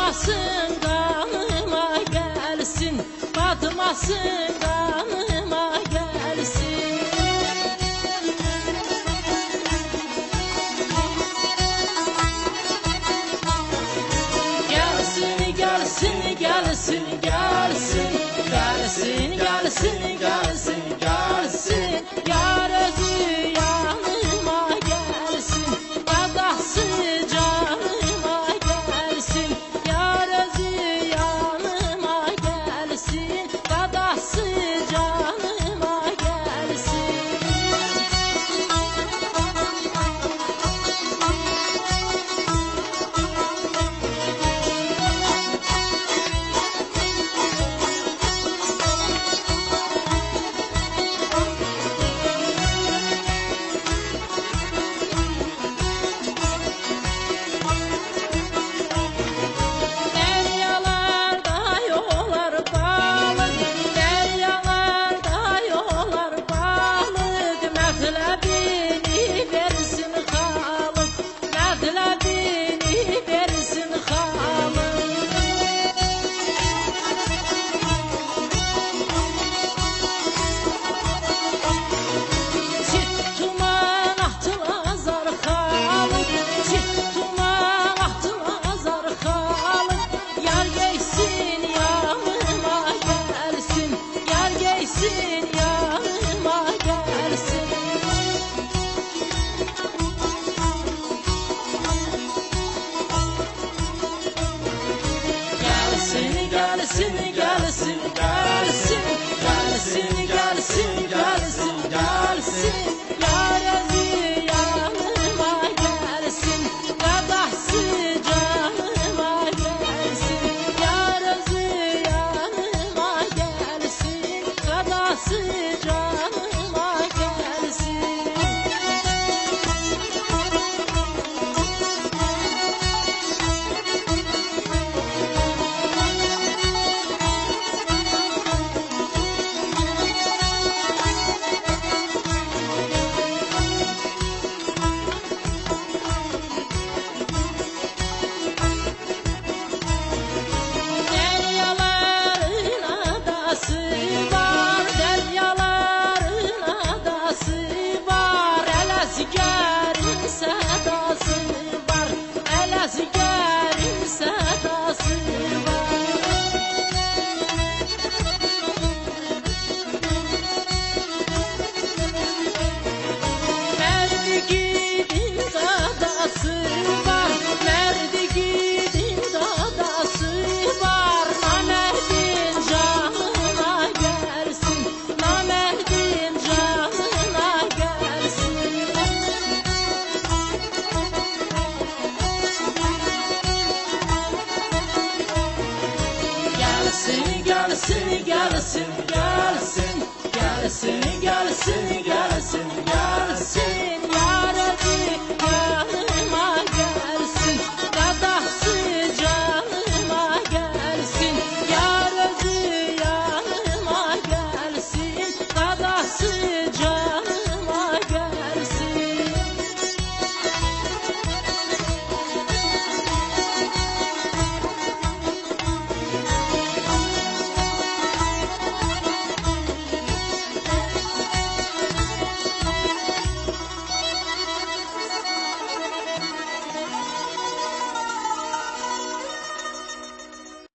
batmasın kanıma gelsin, batmasın kanıma gelsin. Gelsin, gelsin, gelsin, gelsin, gelsin, gelsin, gelsin, gelsin. Yar özü yanıma gelsin, yadası canıma gelsin. Yar özü yanıma gelsin, yadası canıma gelsin. Deryalarda yollar balık, deryalarda yollar balık. Metlebini versin Halık, metlebini versin Halık. Çit tuman attılar zar Halık, çit tuman attılar zar Halık. Yar geysin yanıma gelsin, yar geysin yanıma gelsin. Gelsin, gelsin, gelsin, gelsin, gelsin, gelsin, gelsin, gelsin. Yar özü yanıma gelsin, yadası canıma gelsin. Yar özü yanıma gelsin, yadası canıma gelsin. Deryaların adası var, deryaların adası var. Elazığ'ın sedası var, Elazığ'ın sedası var. Merdigidin dadası var, merdigidin dadası var. Namerdin canına gelsin, namerdin canına gelsin. Gelsin, gelsin, gelsin, gelsin, gelsin, gelsin, gelsin.